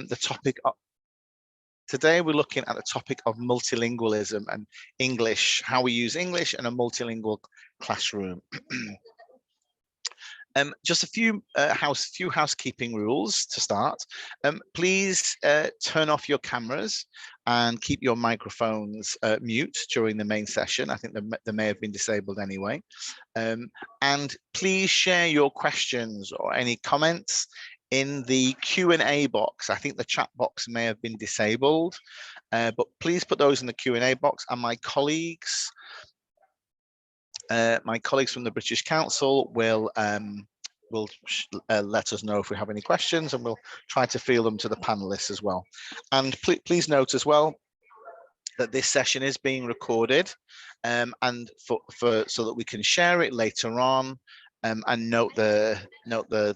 the topic of, today we're looking at the topic of multilingualism and English, how we use English in a multilingual classroom. Just a few housekeeping rules to start. Please turn off your cameras and keep your microphones mute during the main session. I think they may have been disabled anyway. And please share your questions or any comments in the Q&A box. I think the chat box may have been disabled, but please put those in the Q&A box, and my colleagues from the British Council will let us know if we have any questions, and we'll try to field them to the panelists as well. And please note as well that this session is being recorded, and so that we can share it later on. And note the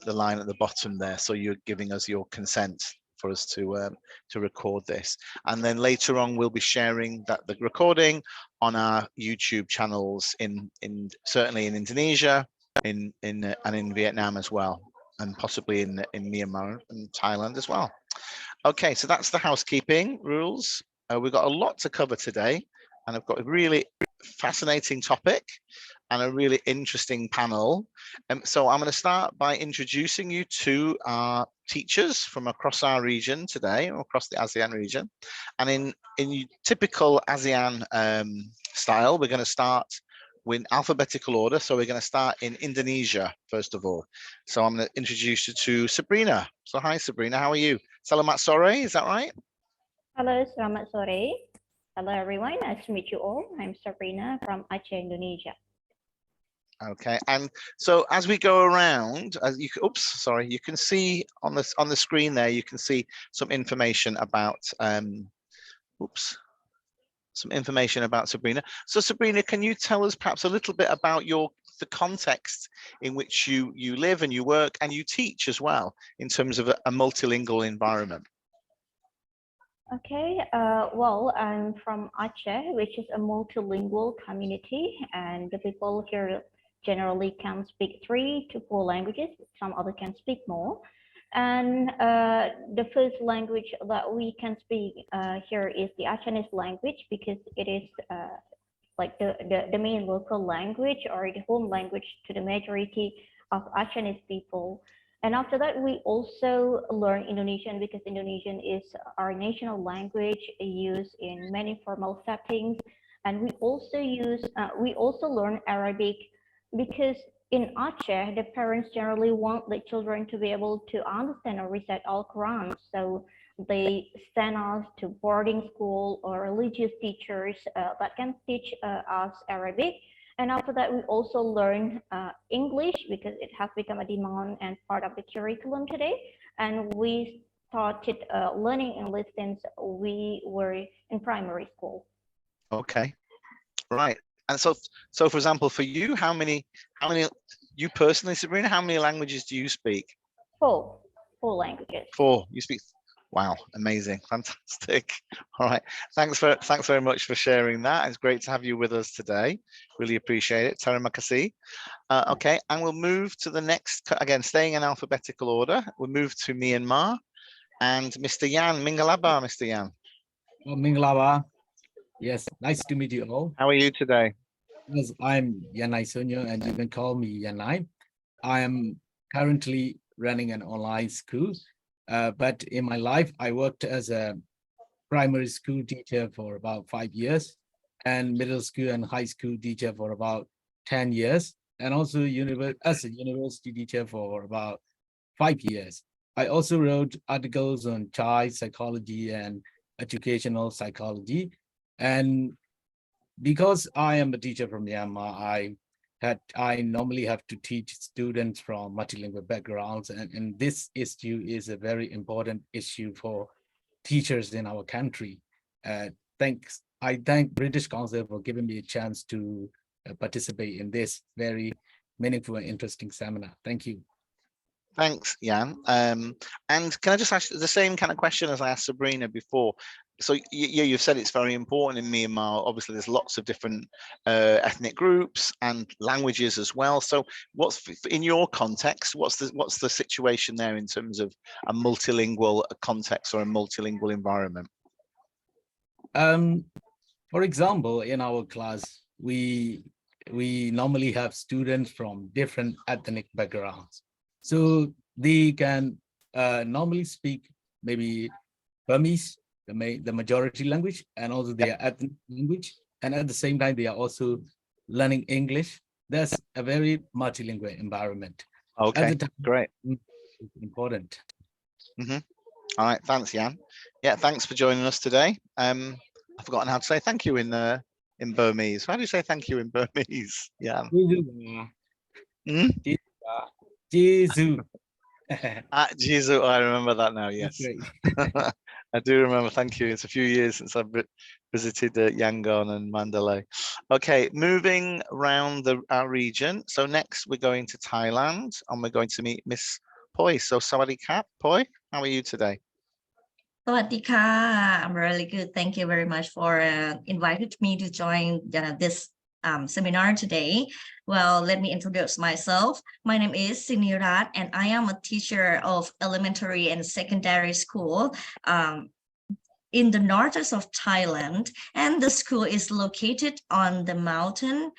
line at the bottom there, so you're giving us your consent for us to record this, and then later on we'll be sharing the recording on our YouTube channels certainly in Indonesia, and in Vietnam as well, and possibly in Myanmar and Thailand as well. Okay, so that's the housekeeping rules. We've got a lot to cover today, and I've got a really fascinating topic and a really interesting panel. So I'm going to start by introducing you to our teachers from across our region today, or across the ASEAN region. And in typical ASEAN style, we're going to start with alphabetical order. So we're going to start in Indonesia, first of all. So I'm going to introduce you to Sabrina. So hi, Sabrina, how are you? Selamat sore, is that right? Hello, selamat sore. Hello, everyone. Nice to meet you all. I'm Sabrina from Aceh, Indonesia. Okay, and so as we go around, you can see on the screen there, you can see some information about some information about Sabrina. So Sabrina, can you tell us perhaps a little bit about the context in which you live and you work and you teach as well, in terms of a multilingual environment? Okay, well, I'm from Aceh, which is a multilingual community, and the people here generally can speak 3 to 4 languages. Some other can speak more. And the first language that we can speak here is the Acehese language, because it is like the main local language, or the home language to the majority of Acehese people. And after that, we also learn Indonesian, because Indonesian is our national language used in many formal settings. And we also learn Arabic, because in Aceh, the parents generally want the children to be able to understand or recite Al-Quran. So they send us to boarding school or religious teachers that can teach us Arabic. And after that, we also learn English, because it has become a demand and part of the curriculum today. And we started learning English since we were in primary school. Okay, right. And so for example, for you, how many, you personally, Sabrina, how many languages do you speak? 4 languages. 4, you speak. Wow, amazing, fantastic. All right, thanks very much for sharing that. It's great to have you with us today. Really appreciate it. Terima kasih. Okay, and we'll move to the next, again, staying in alphabetical order. We'll move to Myanmar, and Mr. Yan. Mingalaba, Mr. Yan. Oh, Mingalaba. Yes, nice to meet you all. How are you today? Yes, I'm Yanai Sunyo, and you can call me Yanai. I am currently running an online school, but in my life, I worked as a primary school teacher for about 5 years, and middle school and high school teacher for about 10 years, and also as a university teacher for about 5 years. I also wrote articles on child psychology and educational psychology. And because I am a teacher from Myanmar, I normally have to teach students from multilingual backgrounds, and this issue is a very important issue for teachers in our country. I thank British Council for giving me a chance to participate in this very meaningful and interesting seminar. Thank you. Thanks, Jan. And can I just ask the same kind of question as I asked Sabrina before? So yeah, you've said it's very important in Myanmar. Obviously, there's lots of different ethnic groups and languages as well. So, what's in your context? What's the situation there in terms of a multilingual context or a multilingual environment? For example, in our class, we normally have students from different ethnic backgrounds. So they can normally speak maybe Burmese, the majority language, and also their ethnic language. And at the same time, they are also learning English. That's a very multilingual environment. Okay, great. It's important. All right, thanks, Jan. Yeah, thanks for joining us today. I've forgotten how to say thank you in Burmese. How do you say thank you in Burmese? Yeah. Jesu. Jesu, I remember that now. Yes, Great. I do remember. Thank you. It's a few years since I've visited Yangon and Mandalay. Okay, moving around our region. So next we're going to Thailand and we're going to meet Miss Poi. So Sawadee Krap, Poi, how are you today? Sawadika, I'm really good. Thank you very much for inviting me to join this seminar today. Well, let me introduce myself. My name is Sinirat, and I am a teacher of elementary and secondary school in the northeast of Thailand. And the school is located on the mountain,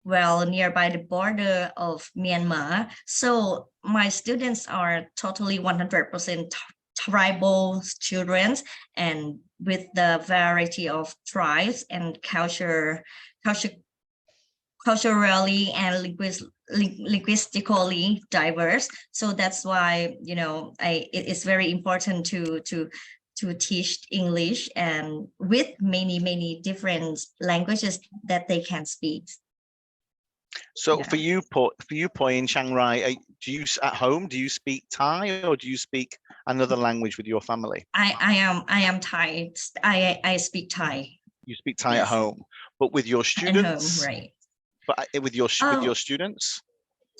well, nearby the border of Myanmar. So my students are totally 100% tribal children, and with the variety of tribes and culturally and linguistically diverse. So that's why, you know, it is very important to teach English and with many different languages that they can speak. So for you, Poi, in Chiang Rai, do you at home, do you speak Thai or do you speak another language with your family? I am Thai. I speak Thai. You speak Thai at Yes. home, but with your students, At home, right? But with your students,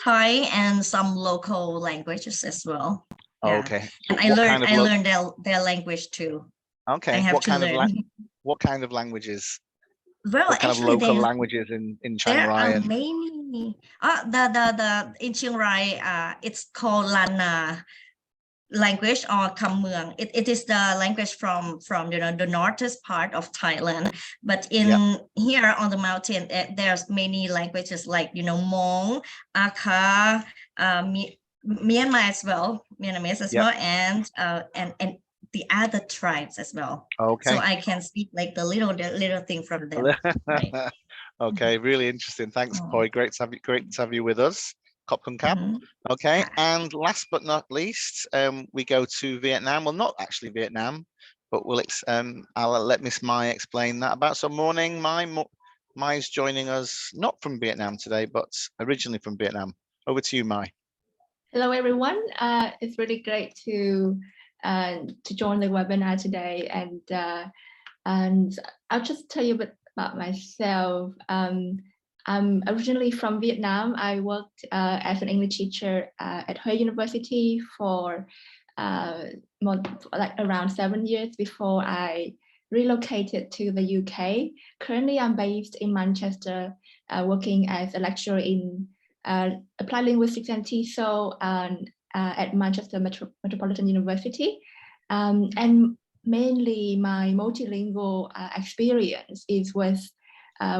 Thai and some local languages as well. Oh, Yeah. okay. And What I kind of learned their language too. Okay. I have to learn. What kind of languages? Well, What kind of actually, local languages in Chiang there Rai? are many. The in Chiang Rai, it's called Lana language or Kham Mueang. It is the language from you know the northeast part of Thailand. But in here on the mountain, there's many languages like, you know, Hmong, Akha, Myanmar as well, Myanmar as well, and the other tribes as well. Okay. So I can speak like the little thing from them. Right. Okay, really interesting. Thanks, Poi. Great to have you with us. Kop Kun Kap. Okay, and last but not least, we go to Vietnam. Well, not actually Vietnam, but I'll let Miss Mai explain that about. So morning, Mai's joining us not from Vietnam today, but originally from Vietnam. Over to you, Mai. Hello, everyone. It's really great to join the webinar today, and I'll just tell you a bit about myself. I'm originally from Vietnam. I worked as an English teacher at Huế University for around 7 years before I relocated to the UK. Currently, I'm based in Manchester, working as a lecturer in applied linguistics and TESOL at Manchester Metropolitan University. And mainly my multilingual experience is with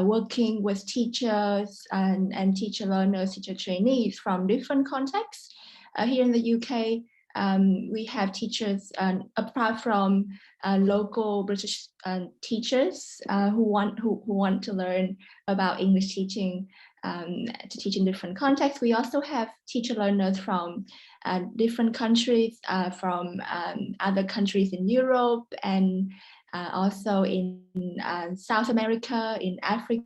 working with teachers and teacher learners, teacher trainees from different contexts. Here in the UK, we have teachers, apart from local British teachers who want to learn about English teaching, to teach in different contexts. We also have teacher learners from different countries, from other countries in Europe and also in South America, in Africa,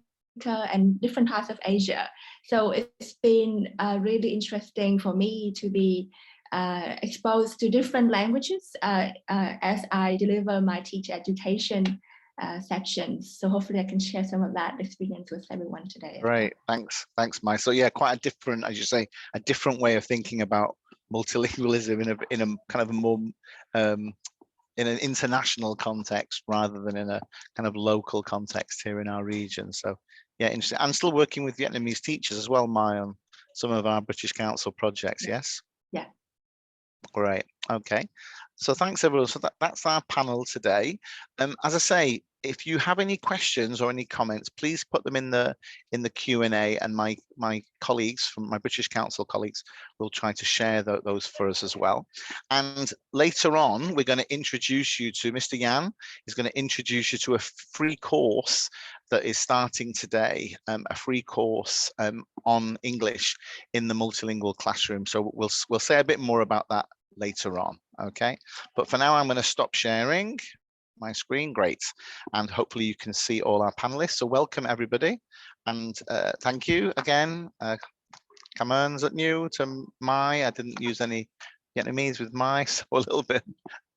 and different parts of Asia. So it's been really interesting for me to be exposed to different languages as I deliver my teacher education sections. So hopefully I can share some of that experience with everyone today. Right, thanks, Mai. So yeah, quite a different, as you say, a different way of thinking about multilingualism in a kind of a more in an international context rather than in a kind of local context here in our region. So yeah, interesting. I'm still working with Vietnamese teachers as well, Mai, on some of our British Council projects. Yes. Yeah. Great. Okay. So thanks everyone. So that's our panel today. As I say, if you have any questions or any comments, please put them in the Q&A, and my colleagues from my British Council colleagues will try to share those for us as well. And later on, we're going to introduce you to Mr. Yan. He's going to introduce you to a free course that is starting today, a free course on English in the multilingual classroom. So we'll say a bit more about that later on. Okay, but for now I'm going to stop sharing my screen. Great, and hopefully you can see all our panelists. So welcome everybody, and thank you again. Cảm ơn rất nhiều to Mai. I didn't use any Vietnamese with Mai, so a little bit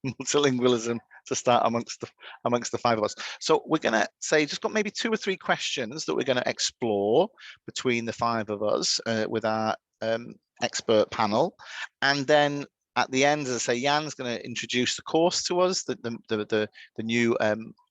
multilingualism to start amongst the five of us. So we're going to say just got maybe 2 or 3 questions that we're going to explore between the 5 of us with our expert panel, and then at the end, as I say, Jan's going to introduce the course to us, the new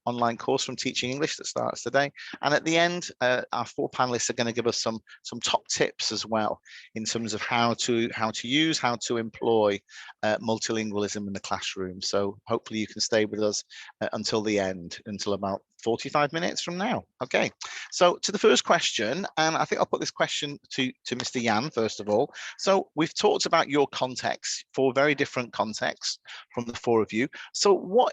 online course from Teaching English that starts today. And at the end, our 4 panelists are going to give us some top tips as well in terms of how to use, how to employ multilingualism in the classroom. So hopefully you can stay with us until the end, until about 45 minutes from now. Okay, so to the first question, and I think I'll put this question to Mr. Yan first of all. So we've talked about your context, 4 very different contexts from the 4 of you. So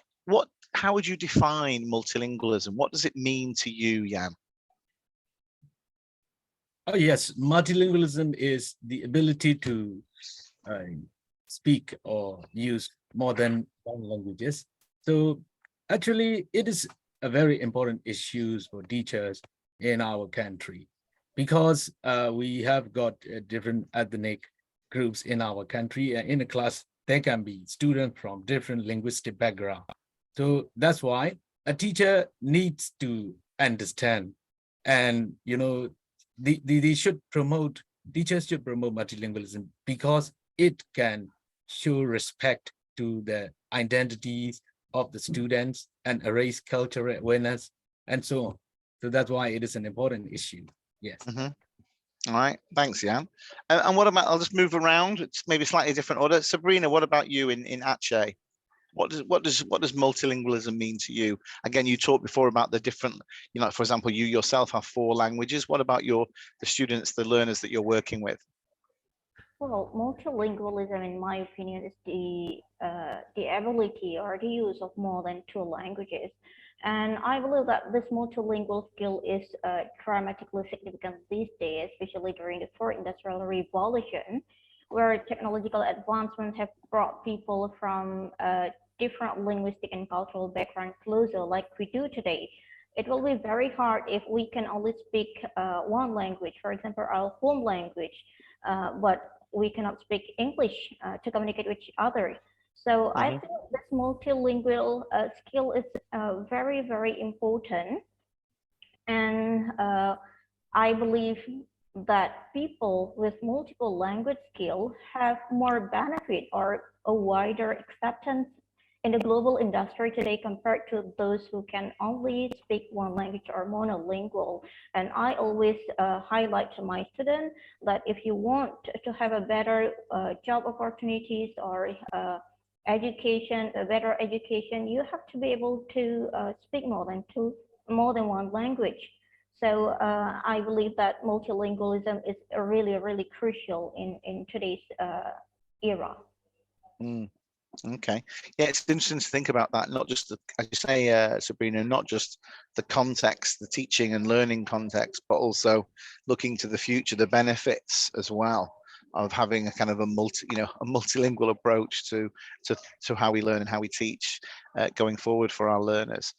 how would you define multilingualism? What does it mean to you, Yan? Oh yes, multilingualism is the ability to speak or use more than 1 languages. So actually, it is a very important issue for teachers in our country, because we have got different ethnic groups in our country. In a class, there can be students from different linguistic backgrounds. So that's why a teacher needs to understand, and teachers should promote multilingualism, because it can show respect to the identities of the students and raise cultural awareness and so on. So that's why it is an important issue. Yes. Mm-hmm. All right, thanks, Yan. And what about, I'll just move around, it's maybe slightly different order. Sabrina, what about you in Aceh? What does multilingualism mean to you? Again, you talked before about the different, for example, you yourself have 4 languages. What about the students, the learners that you're working with? Well, multilingualism, in my opinion, is the ability or the use of more than 2 languages. And I believe that this multilingual skill is dramatically significant these days, especially during the 4th Industrial Revolution, where technological advancements have brought people from different linguistic and cultural backgrounds closer, like we do today. It will be very hard if we can only speak 1 language, for example, our home language, but we cannot speak English to communicate with each other. So I think this multilingual skill is very, very important. And I believe that people with multiple language skills have more benefit or a wider acceptance in the global industry today compared to those who can only speak 1 language or monolingual. And I always highlight to my students that if you want to have a better job opportunities or education, a better education, you have to be able to speak more than 1 language. So I believe that multilingualism is really, really crucial in today's era. Okay, yeah, it's interesting to think about that. Not just as you say, Sabrina, not just the context, the teaching and learning context, but also looking to the future, the benefits as well of having a kind of a multilingual approach to how we learn and how we teach going forward for our learners.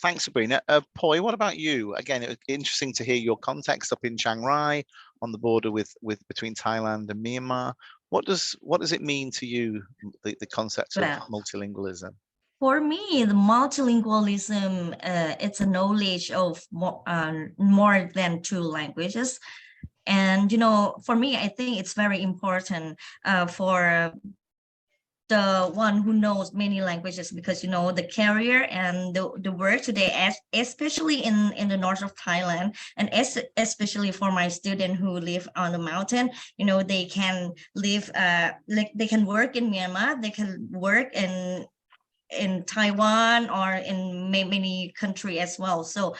Thanks, Sabrina. Poi, what about you? Again, it was interesting to hear your context up in Chiang Rai on the border between Thailand and Myanmar. What does it mean to you, the concept of multilingualism? For me, the multilingualism, it's a knowledge of more than 2 languages. And, you know, for me, I think it's very important for the one who knows many languages, because, you know, the career and the work today, especially in the north of Thailand, and especially for my student who live on the mountain, you know, they can live, like they can work in Myanmar, they can work in Taiwan or in many countries as well. So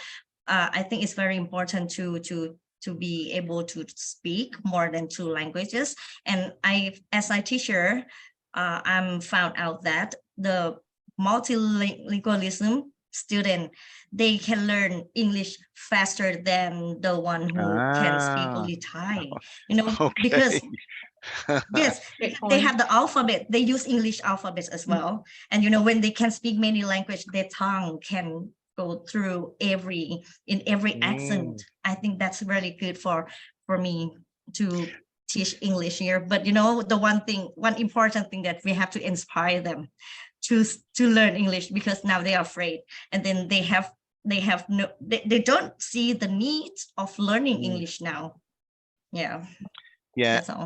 I think it's very important to be able to speak more than 2 languages. And as a teacher, I'm found out that the multilingualism student, they can learn English faster than the one who can speak only Thai, you know, Okay. because yes, Great they point. have the alphabet, they use English alphabets as well. And, you know, when they can speak many languages, their tongue can go through every accent. I think that's really good for me to teach English here. But, you know, the one important thing that we have to inspire them to learn English, because now they are afraid, and then they don't see the need of learning English now. Yeah. Yeah, That's all.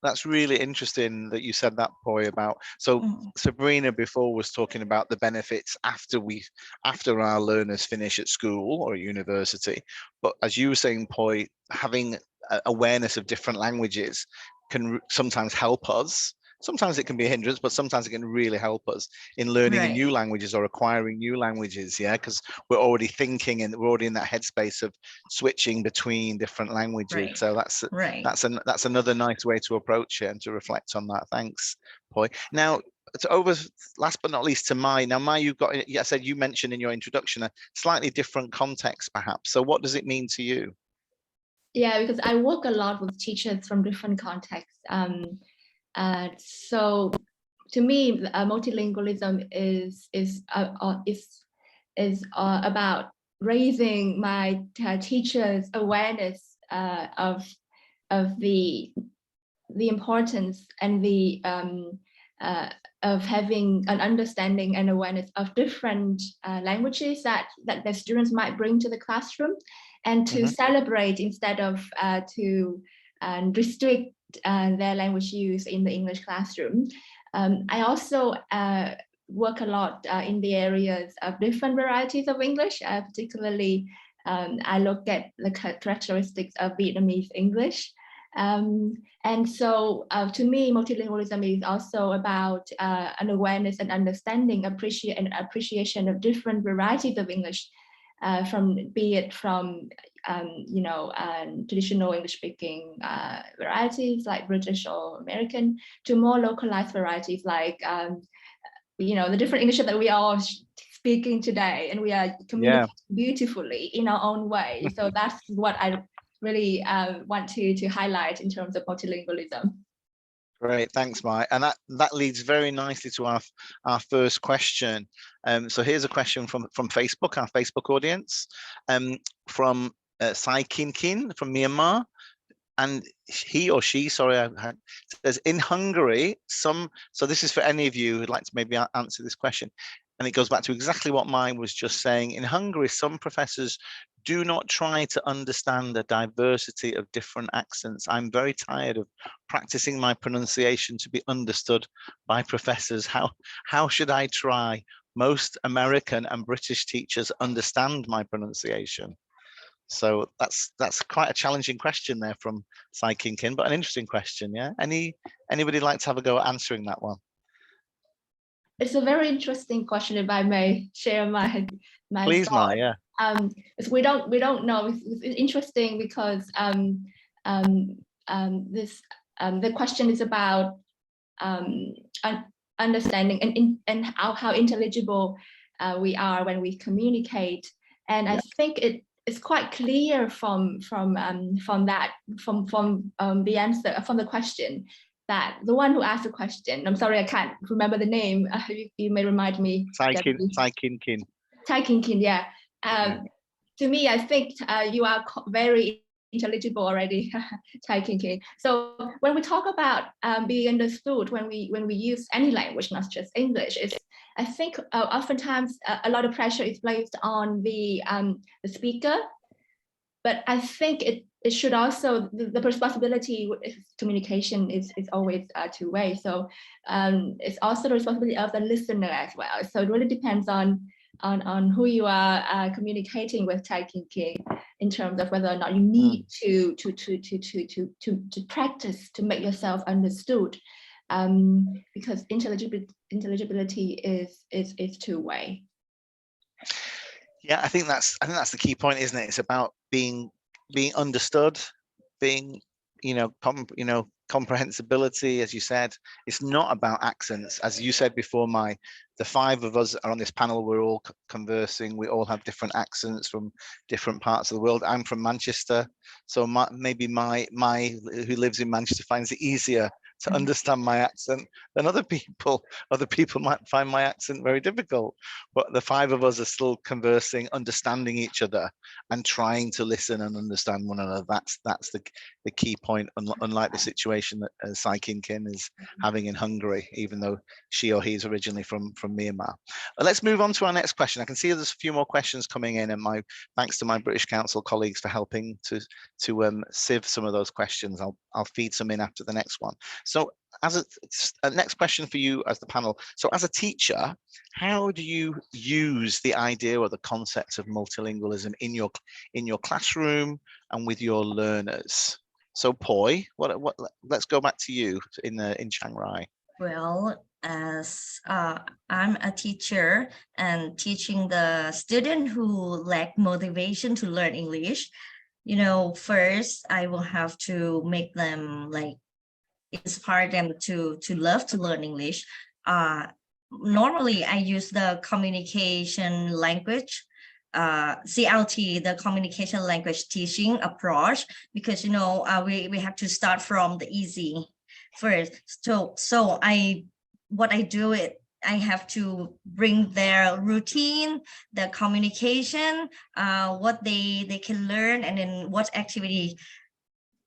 that's really interesting that you said that, Poi, about. So Sabrina before was talking about the benefits after our learners finish at school or university. But as you were saying, Poi, having awareness of different languages can sometimes help us. Sometimes it can be a hindrance, but sometimes it can really help us in learning Right. new languages or acquiring new languages. Yeah, because we're already thinking and we're already in that headspace of switching between different languages. Right. So that's Right. that's another nice way to approach it and to reflect on that. Thanks, Poi. Now, last but not least to Mai. Now, Mai, I said you mentioned in your introduction a slightly different context, perhaps. So what does it mean to you? Yeah, because I work a lot with teachers from different contexts. So to me, multilingualism is about raising my teachers' awareness of the importance and the of having an understanding and awareness of different languages that the students might bring to the classroom, and to celebrate instead of to restrict their language use in the English classroom. I also work a lot in the areas of different varieties of English, particularly I look at the characteristics of Vietnamese English. And so to me, multilingualism is also about an awareness and understanding, appreciation of different varieties of English, be it from traditional English-speaking varieties like British or American, to more localized varieties like the different English that we are speaking today, and we are communicating beautifully in our own way. So that's what I really want to highlight in terms of multilingualism. Great, thanks, Mike. And that leads very nicely to our first question. So here's a question from Facebook, our Facebook audience, from Sai Kin Kin from Myanmar. And he or she, sorry, says, in Hungary, so this is for any of you who'd like to maybe answer this question. And it goes back to exactly what mine was just saying. In Hungary, some professors do not try to understand the diversity of different accents. I'm very tired of practicing my pronunciation to be understood by professors. How should I try? Most American and British teachers understand my pronunciation. So that's quite a challenging question there from Sai Kin Kin, but an interesting question. Yeah. Anybody like to have a go at answering that one? It's a very interesting question. If I may share my Please, thought. Mai, yeah. We don't know. It's interesting because the question is about understanding and how intelligible we are when we communicate. And I think it's quite clear from the answer, from the question, that the one who asked the question, I'm sorry, I can't remember the name. You may remind me. Sai Kin Kin. Tai Kin Kin, yeah. To me, I think you are very intelligible already, Tai Kin Kin. So when we talk about being understood, when we use any language, not just English, I think oftentimes a lot of pressure is placed on the speaker. But I think it should also, the responsibility with communication is always two-way. So it's also the responsibility of the listener as well. So it really depends on who you are communicating with, Tai King, in terms of whether or not you need to practice to make yourself understood, because intelligibility is two-way. Yeah, I think that's the key point, isn't it? It's about being understood, being, comprehensibility, as you said. It's not about accents. As you said before, the five of us are on this panel. We're all conversing. We all have different accents from different parts of the world. I'm from Manchester, so maybe my who lives in Manchester finds it easier to understand my accent than other people. Other people might find my accent very difficult, but the five of us are still conversing, understanding each other, and trying to listen and understand one another. That's the key point, unlike the situation that Sai Kin is having in Hungary, even though she or he is originally from Myanmar. Let's move on to our next question. I can see there's a few more questions coming in, and thanks to my British Council colleagues for helping to sieve some of those questions. I'll feed some in after the next one. So as a next question for you as the panel. So as a teacher, how do you use the idea or the concept of multilingualism in your classroom and with your learners? So Poi, let's go back to you in Chiang Rai. Well, as I'm a teacher and teaching the student who lack motivation to learn English, first I will have to make them inspire them to love to learn English. Normally I use the communication language, CLT, the communication language teaching approach, because we have to start from the easy first. So what I do it, I have to bring their routine, the communication, what they can learn, and then what activity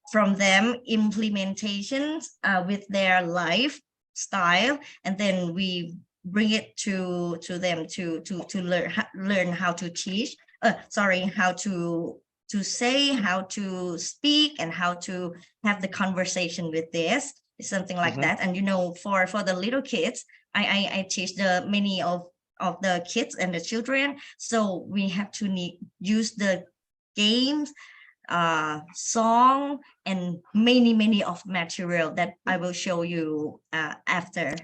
from them, implementations with their lifestyle, and then we bring it to them to learn how to teach. How to say, how to speak, and how to have the conversation with this, something like that. And for the little kids, I teach many of the kids and the children, so we have to use the games, song, and many of material that I will show you after.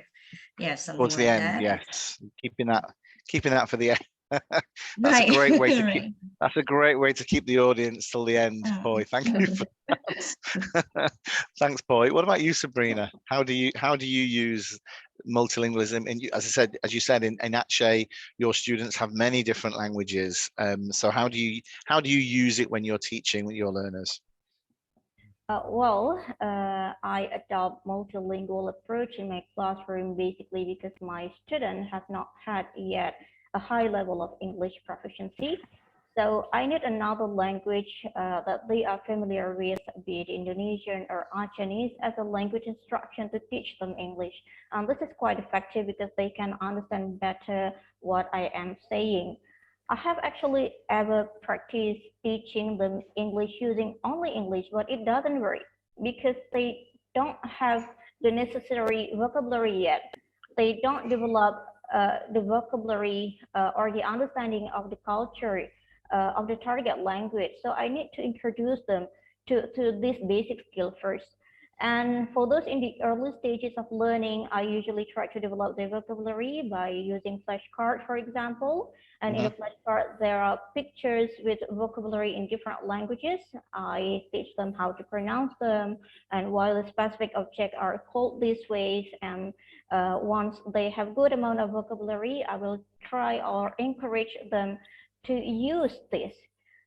Yeah, something towards the like end. that. Yes, keeping that for the end. That's Right. a great way to Right. that's a great way to keep the audience till the end, Poi. Thank you for that. Thanks, Poi. What about you, Sabrina? How do you use multilingualism? And as you said, in Aceh, your students have many different languages. So how do you use it when you're teaching with your learners? I adopt multilingual approach in my classroom basically because my student has not had yet a high level of English proficiency. So I need another language that they are familiar with, be it Indonesian or Acehese, as a language instruction to teach them English. And this is quite effective because they can understand better what I am saying. I have actually ever practiced teaching them English using only English, but it doesn't work because they don't have the necessary vocabulary yet. They don't develop the vocabulary or the understanding of the culture of the target language. So I need to introduce them to this basic skill first. And for those in the early stages of learning, I usually try to develop their vocabulary by using flashcards, for example. And in the flashcard, there are pictures with vocabulary in different languages. I teach them how to pronounce them and why the specific objects are called these ways. And once they have good amount of vocabulary, I will try or encourage them to use this.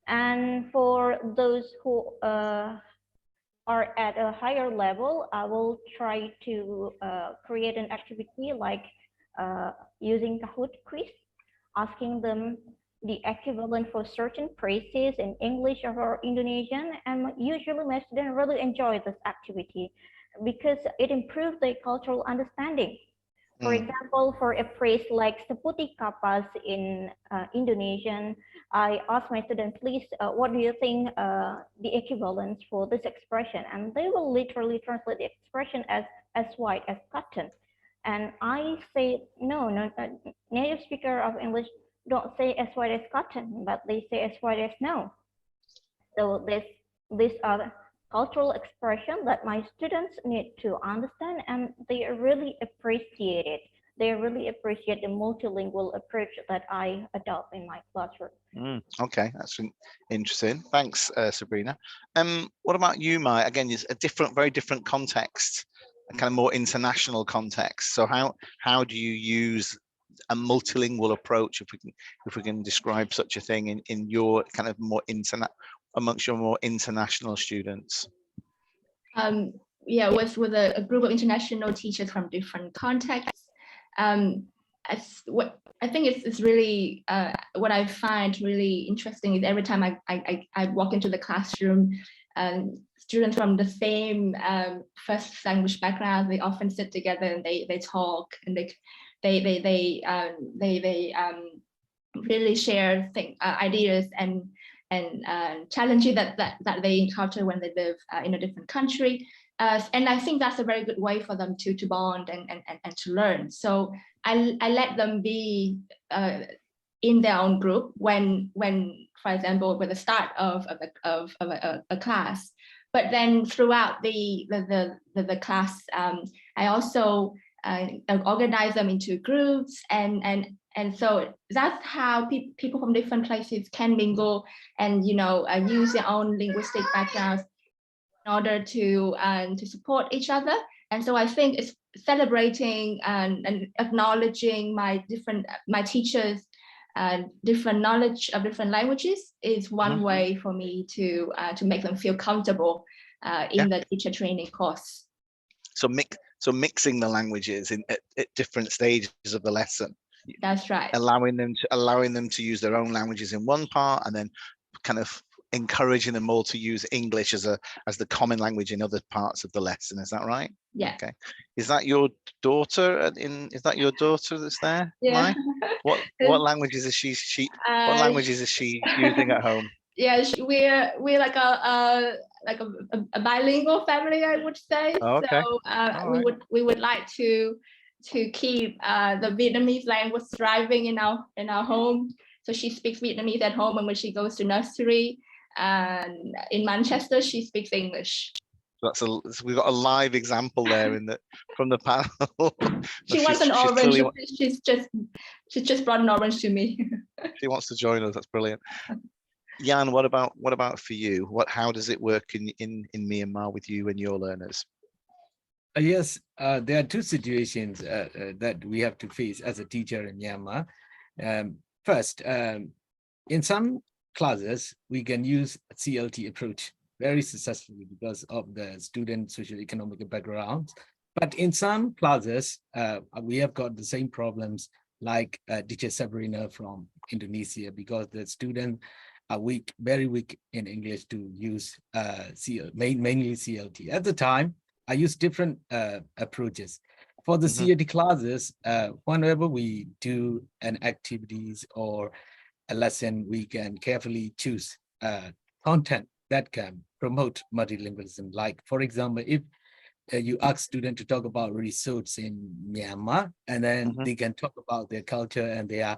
And for those who are at a higher level, I will try to create an activity like using Kahoot quiz, asking them the equivalent for certain phrases in English or Indonesian. And usually my students really enjoy this activity because it improves their cultural understanding. For example, for a phrase like seputi kapas in Indonesian, I ask my students, please, what do you think the equivalence for this expression? And they will literally translate the expression as white as cotton. And I say, no, native speaker of English don't say as white as cotton, but they say as white as snow. So these are cultural expression that my students need to understand, and they really appreciate it. They really appreciate the multilingual approach that I adopt in my classroom. Okay, that's interesting. Thanks, Sabrina. What about you, Mai? Again, it's a very different context, a kind of more international context. So how do you use a multilingual approach, if we can describe such a thing, in your kind of more amongst your more international students? Yeah, with a group of international teachers from different contexts. I think it's really what I find really interesting is every time I walk into the classroom, students from the same first language background, they often sit together and they talk, and they really share ideas and challenges that they encounter when they live in a different country. And I think that's a very good way for them to bond and to learn. So I let them be in their own group when for example, with the start of a class. But then throughout the class, I also organize them into groups, and so that's how people from different places can mingle and use their own linguistic backgrounds in order to support each other. And so I think it's celebrating and acknowledging my teachers' different knowledge of different languages is one way for me to make them feel comfortable in the teacher training course. So mixing the languages at different stages of the lesson. That's right. Allowing them to use their own languages in one part, and then kind of encouraging them all to use English as the common language in other parts of the lesson. Is that right? Yeah. Okay. Is that your daughter? Is that your daughter that's there? Yeah. What languages is she what languages is she using at home? Yeah, we're like a bilingual family, I would say. Oh, okay. So we would like to keep the Vietnamese language thriving in our home. So she speaks Vietnamese at home, and when she goes to nursery, and in Manchester, she speaks English. So we've got a live example there from the panel. She wants an orange. She's just brought an orange to me. She wants to join us. That's brilliant. Jan, what about for you? How does it work in Myanmar with you and your learners? Yes, there are two situations that we have to face as a teacher in Myanmar. First, in some classes, we can use CLT approach very successfully because of the student socio-economic backgrounds. But in some classes, we have got the same problems like teacher Sabrina from Indonesia, because the students are very weak in English to use mainly CLT. At the time, I use different approaches. For the CLT classes, whenever we do an activities or a lesson, we can carefully choose content that can promote multilingualism. Like, for example, if you ask students to talk about resources in Myanmar, and then they can talk about their culture and their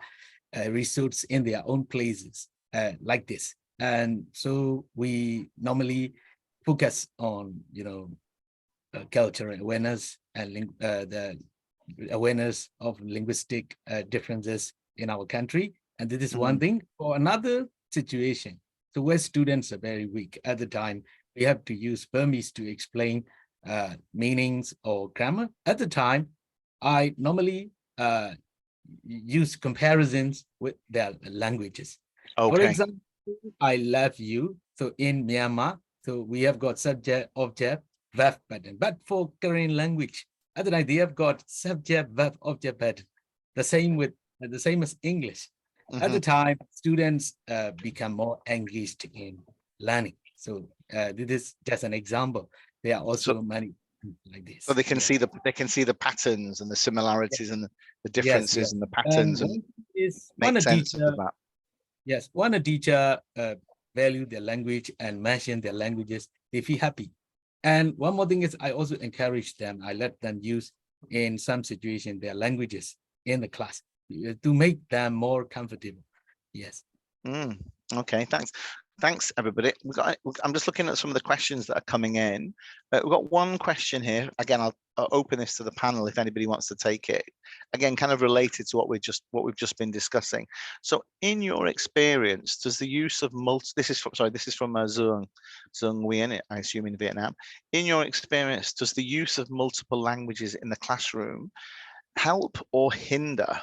resources in their own places, like this. And so we normally focus on, cultural awareness and the awareness of linguistic differences in our country. And this is one thing. For another situation, so where students are very weak at the time, we have to use Burmese to explain meanings or grammar. At the time, I normally use comparisons with their languages. Okay. For example, I love you. So in Myanmar, so we have got subject, object, verb pattern. But for Korean language, at the time they have got subject, verb, object pattern. The same as English. At the time, students become more engaged in learning. So this is just an example. There are also many like this. So they can Yeah. see the patterns and the similarities and the differences Yes. and the patterns and make sense of that. Yes, when a teacher value their language and mention their languages, they feel happy. And one more thing is I also encourage them, I let them use in some situation their languages in the class to make them more comfortable. Yes. Okay, thanks everybody. I'm just looking at some of the questions that are coming in. We've got one question here. Again, I'll open this to the panel if anybody wants to take it. Again, kind of related to what we've just been discussing. So, in your experience, does the use of this is from Zung Nguyen, I assume in Vietnam. In your experience, does the use of multiple languages in the classroom help or hinder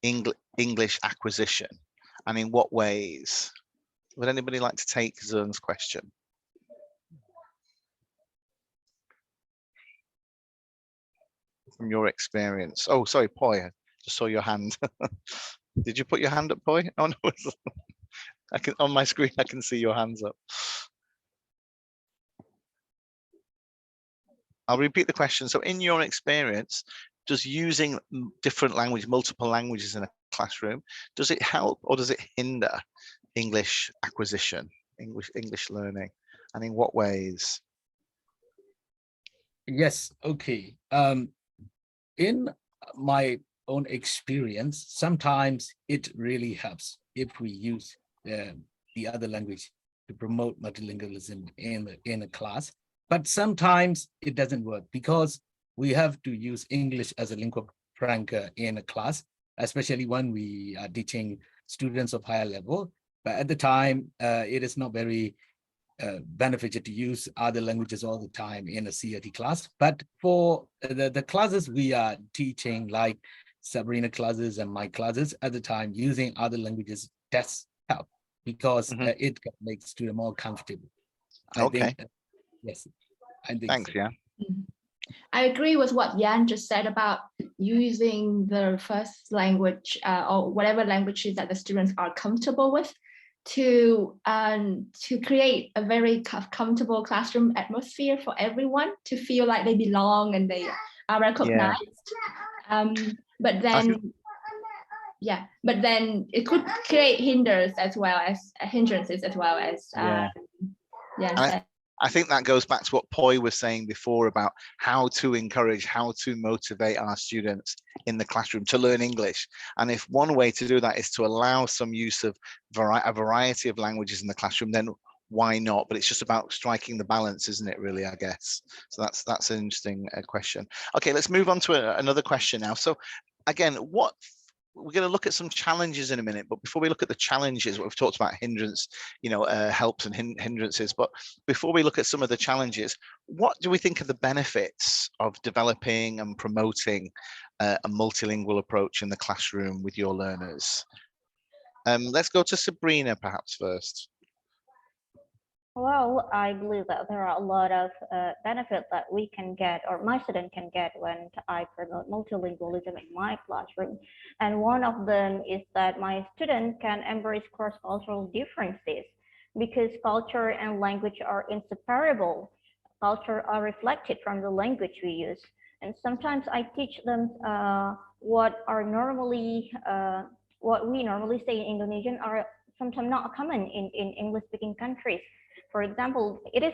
English acquisition? And in what ways? Would anybody like to take Zung's question? From your experience. Oh, sorry, Poi, I just saw your hand. Did you put your hand up, Poi? Oh, no, I can, on my screen, I can see your hands up. I'll repeat the question. So in your experience, does using different multiple languages in a classroom, does it help or does it hinder English acquisition, English learning, and in what ways? Yes, okay. In my own experience, sometimes it really helps if we use the other language to promote multilingualism in a class. But sometimes it doesn't work because we have to use English as a lingua franca in a class, especially when we are teaching students of higher level. But at the time, it is not very beneficial to use other languages all the time in a CRT class. But for the classes we are teaching, like Sabrina classes and my classes, at the time, using other languages does help because it makes students more comfortable. I think, yes, I think thanks, so. yeah. I agree with what Jan just said about using the first language or whatever languages that the students are comfortable with to create a very comfortable classroom atmosphere for everyone to feel like they belong and they are recognized. But then, but then it could create hindrances as well as Jan said. I think that goes back to what Poi was saying before about how to encourage, how to motivate our students in the classroom to learn English. And if one way to do that is to allow some use of a variety of languages in the classroom, then why not? But it's just about striking the balance, isn't it, really, I guess? So that's an interesting question. Okay, let's move on to another question now. So again, we're going to look at some challenges in a minute, but before we look at the challenges, we've talked about helps and hindrances, but before we look at some of the challenges, what do we think are the benefits of developing and promoting a multilingual approach in the classroom with your learners? Let's go to Sabrina perhaps first. Well, I believe that there are a lot of benefits that we can get, or my student can get, when I promote multilingualism in my classroom. And one of them is that my student can embrace cross-cultural differences, because culture and language are inseparable. Culture are reflected from the language we use. And sometimes I teach them what we normally say in Indonesian are sometimes not common in English-speaking countries. For example, it is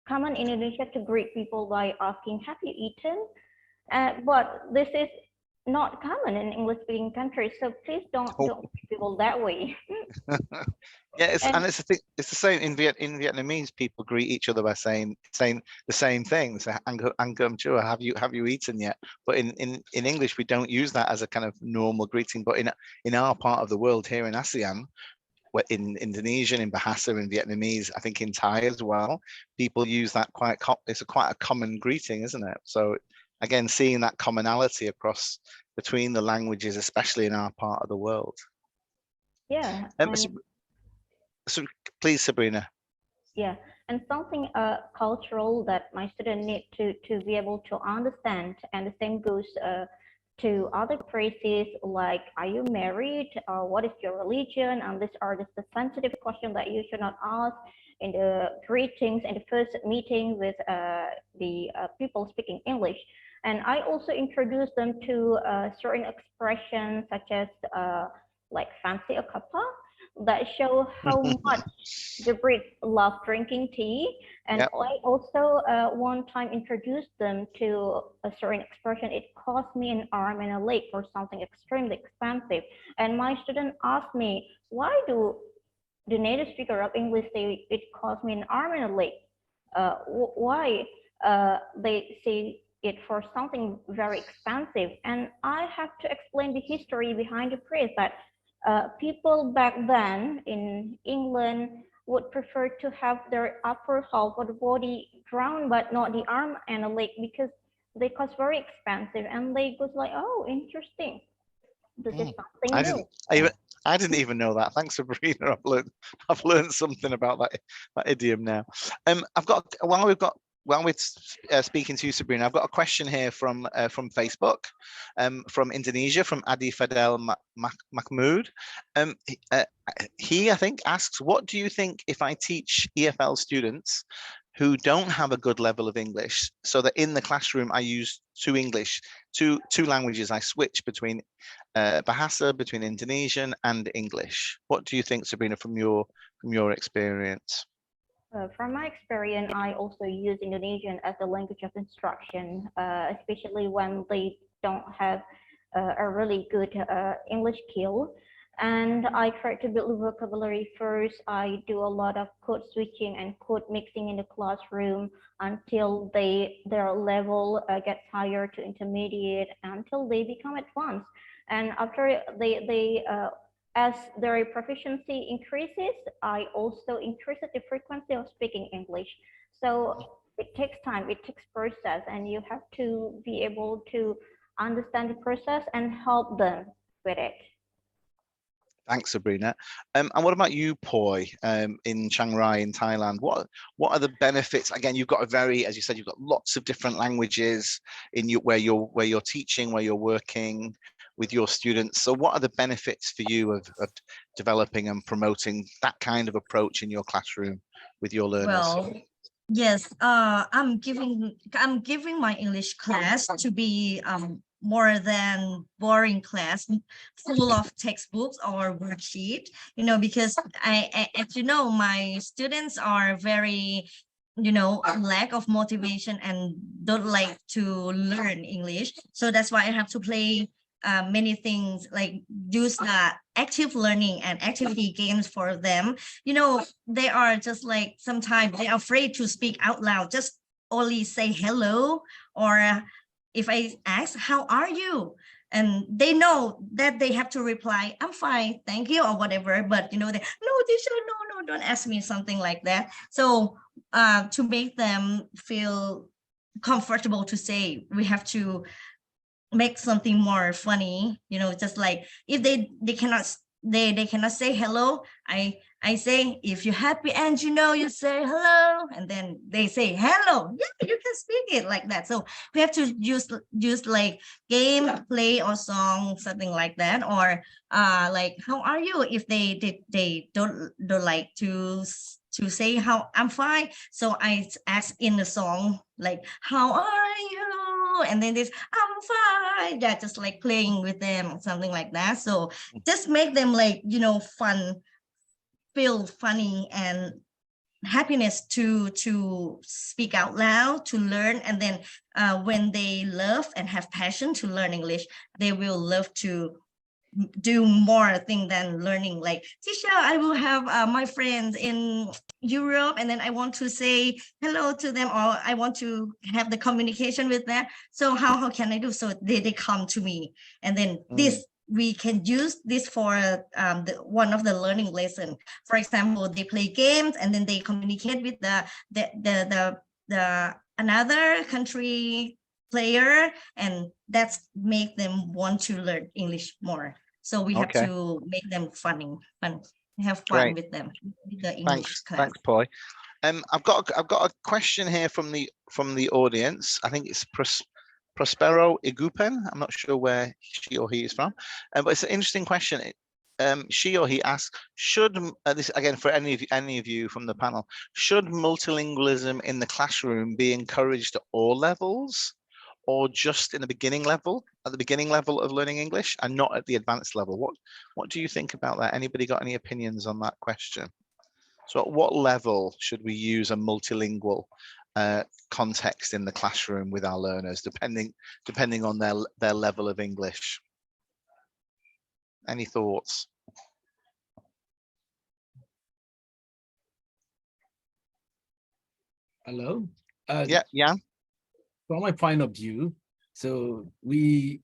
common in Indonesia to greet people by asking, "Have you eaten?" But this is not common in English-speaking countries, so please don't treat people that way. Yeah, it's the same in Vietnamese. People greet each other by saying the same thing. So, "Ăn cơm chưa?" Have you eaten yet? But in English, we don't use that as a kind of normal greeting. But in our part of the world here in ASEAN, in Indonesian, in Bahasa, in Vietnamese, I think in Thai as well, people use that it's quite a common greeting, isn't it? So again, seeing that commonality between the languages, especially in our part of the world. Yeah. So please, Sabrina. Yeah, and something cultural that my students need to be able to understand, and the same goes to other phrases like, are you married? Or what is your religion? And these are the sensitive questions that you should not ask in the greetings in the first meeting with the people speaking English. And I also introduce them to certain expressions such as like fancy a cuppa that show how much the Brits love drinking tea. And Yep. I also one time introduced them to a certain expression. It cost me an arm and a leg for something extremely expensive. And my student asked me, why do the native speaker of English say it cost me an arm and a leg? Why they say it for something very expensive? And I have to explain the history behind the phrase that people back then in England would prefer to have their upper half of the body drowned, but not the arm and the leg, because they cost very expensive. And they was like, oh, interesting. This is something I new. didn't even know that. Thanks, Sabrina. I've learned something about that idiom now. While we're speaking to you, Sabrina, I've got a question here from Facebook, from Indonesia, from Adi Fadel Mahmood. He, I think, asks, what do you think if I teach EFL students who don't have a good level of English, so that in the classroom I use two languages, I switch between Bahasa, between Indonesian and English? What do you think, Sabrina, from your experience? From my experience, I also use Indonesian as a language of instruction, especially when they don't have a really good English skill. And I try to build the vocabulary first. I do a lot of code switching and code mixing in the classroom until their level gets higher to intermediate, until they become advanced. And after as their proficiency increases, I also increase the frequency of speaking English. So it takes time, it takes process, and you have to be able to understand the process and help them with it. Thanks, Sabrina. And what about you, Poi, in Chiang Rai in Thailand? What are the benefits? Again, you've got as you said, you've got lots of different languages where you're teaching, where you're working with your students. So what are the benefits for you of developing and promoting that kind of approach in your classroom with your learners? Well, yes, I'm giving my English class to be more than boring class full of textbooks or worksheet, because as you know, my students are very, lack of motivation and don't like to learn English. So that's why I have to play many things, like use the active learning and activity games for them. They are just like, sometimes they're afraid to speak out loud, just only say hello, or if I ask, how are you? And they know that they have to reply, I'm fine, thank you, or whatever. But no, teacher, no, don't ask me, something like that. So to make them feel comfortable to say, we have to make something more funny, just like if they cannot say hello, I say, if you're happy and you say hello, and then they say hello. Yeah, you can speak it like that. So we have to use like game, play, or song, something like that. Or like, how are you? If they don't like to say how, I'm fine. So I ask in the song, like, how are you? And then this, I'm fine. Yeah, just like playing with them, something like that. So just make them like, feel funny and happiness to speak out loud, to learn. And then when they love and have passion to learn English, they will love to do more things than learning. Like, teacher, I will have my friends in Europe, and then I want to say hello to them, or I want to have the communication with them. So how can I do? So they come to me, and then this, we can use this for one of the learning lesson. For example, they play games, and then they communicate with the another country player, and that's make them want to learn English more. So we have to make them fun, have fun with them, with the English class. Thanks, Poi. I've got a question here from the audience. I think it's Prospero Igupen. I'm not sure where she or he is from, but it's an interesting question. She or he asks, should this again for any of you from the panel, should multilingualism in the classroom be encouraged at all levels, or just in the beginning level, at the beginning level of learning English, and not at the advanced level? What do you think about that? Anybody got any opinions on that question? So at what level should we use a multilingual context in the classroom with our learners, depending on their level of English? Any thoughts? Hello. Yeah, Jan. From my point of view, so we,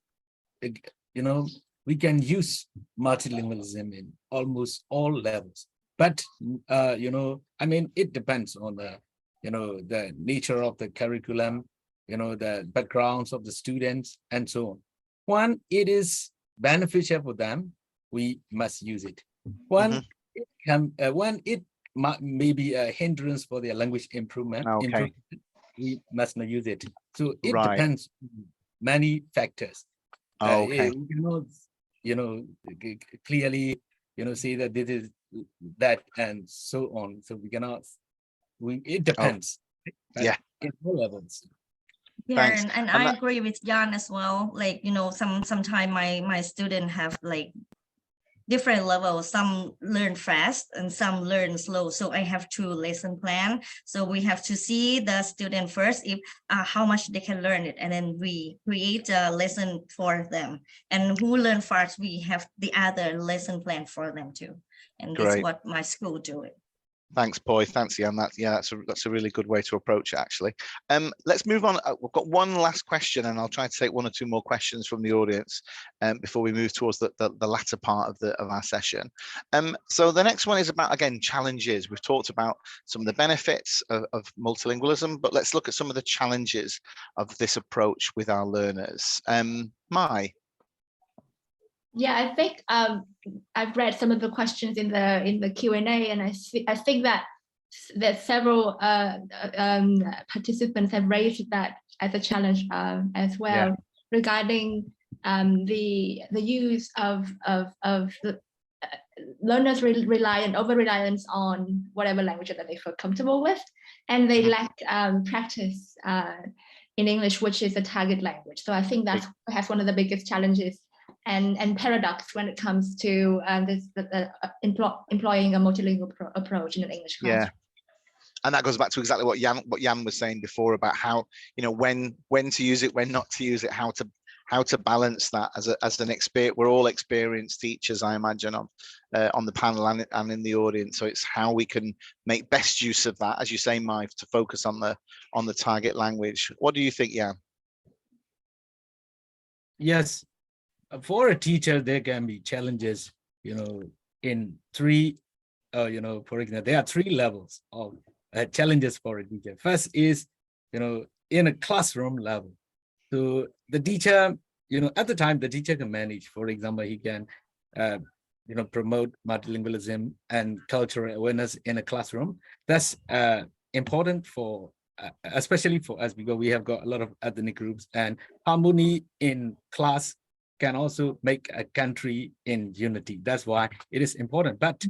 we can use multilingualism in almost all levels. But I mean, it depends on the, the nature of the curriculum, the backgrounds of the students, and so on. When it is beneficial for them, we must use it. When it may be a hindrance for their language improvement, we must not use it. So it depends on many factors. Okay. Clearly, say that this is that and so on. So we cannot. It depends. Yeah. In all levels. Yeah, and I agree with Jan as well. Like, sometimes my student have like different levels. Some learn fast and some learn slow. So I have to lesson plan. So we have to see the student first, if how much they can learn it, and then we create a lesson for them. And who learn fast, we have the other lesson plan for them too. And that's what my school do it. Thanks, Boy. Thanks, Jan. That's a really good way to approach it, actually. Let's move on. We've got one last question, and I'll try to take one or two more questions from the audience before we move towards the latter part of our session. So the next one is about, again, challenges. We've talked about some of the benefits of multilingualism, but let's look at some of the challenges of this approach with our learners. Mai. Yeah, I think I've read some of the questions in the Q&A, and I think that several participants have raised that as a challenge as well, regarding the use of the learners over-reliance on whatever language that they feel comfortable with, and they lack practice in English, which is a target language. So I think that's perhaps one of the biggest challenges and paradox when it comes to employing a multilingual approach in an English classroom. Yeah, and that goes back to exactly what Jan was saying before about how, when to use it, when not to use it, how to balance that as an expert. We're all experienced teachers, I imagine, on the panel and in the audience. So it's how we can make best use of that, as you say, Mai, to focus on the target language. What do you think, Jan? Yes. For a teacher, there can be challenges, in three, for example, there are three levels of challenges for a teacher. First is, in a classroom level. So the teacher, at the time, the teacher can manage. For example, he can, promote multilingualism and cultural awareness in a classroom. That's important for, especially for us, because we have got a lot of ethnic groups, and harmony in class can also make a country in unity. That's why it is important. But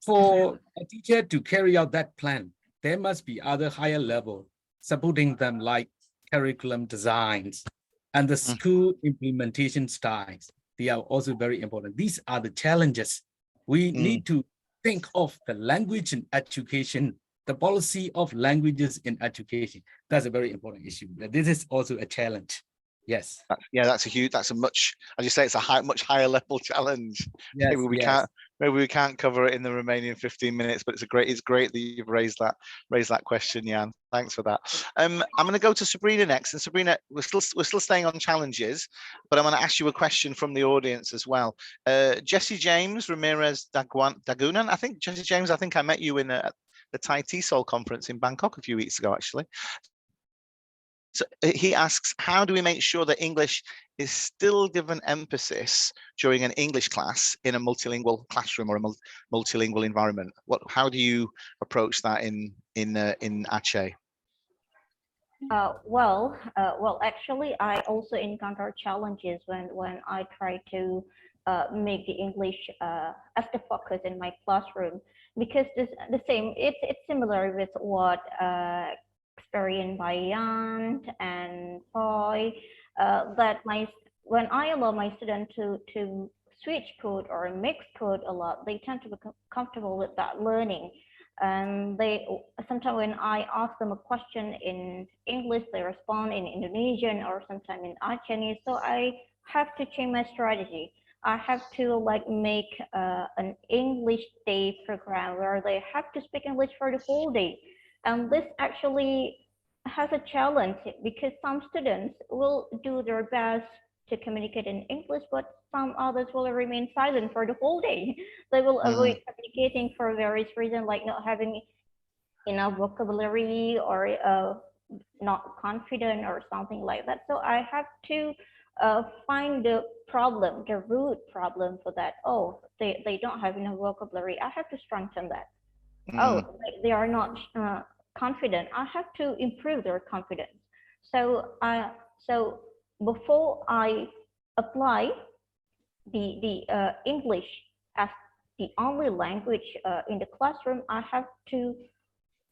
for a teacher to carry out that plan, there must be other higher level supporting them, like curriculum designs and the school implementation styles. They are also very important. These are the challenges. We need to think of the language in education, the policy of languages in education. That's a very important issue. This is also a challenge. Yes. Yeah, that's a much, as you say, it's a much higher level challenge. Yes, maybe we can't cover it in the remaining 15 minutes, but it's great that you've raised that question, Jan. Thanks for that. I'm going to go to Sabrina next, and Sabrina, we're still staying on challenges, but I'm going to ask you a question from the audience as well. Jesse James Ramirez Dagunan, I think Jesse James, I met you in the Thai TESOL conference in Bangkok a few weeks ago, actually. So he asks, how do we make sure that English is still given emphasis during an English class in a multilingual classroom or a multilingual environment? How do you approach that in Aceh? Well, actually, I also encounter challenges when I try to make the English as the focus in my classroom, because the same it's similar with what experienced by Jan and Poi, that my when I allow my student to switch code or mix code a lot, they tend to become comfortable with that learning. And they sometimes when I ask them a question in English, they respond in Indonesian or sometimes in Chinese. So I have to change my strategy. I have to like make an English day program where they have to speak English for the whole day. And this actually has a challenge because some students will do their best to communicate in English, but some others will remain silent for the whole day. They will avoid communicating for various reasons, like not having enough vocabulary or not confident or something like that. So I have to find the problem, the root problem for that. Oh, they don't have enough vocabulary. I have to strengthen that. Oh, they are not confident. I have to improve their confidence. So so before I apply the English as the only language in the classroom, I have to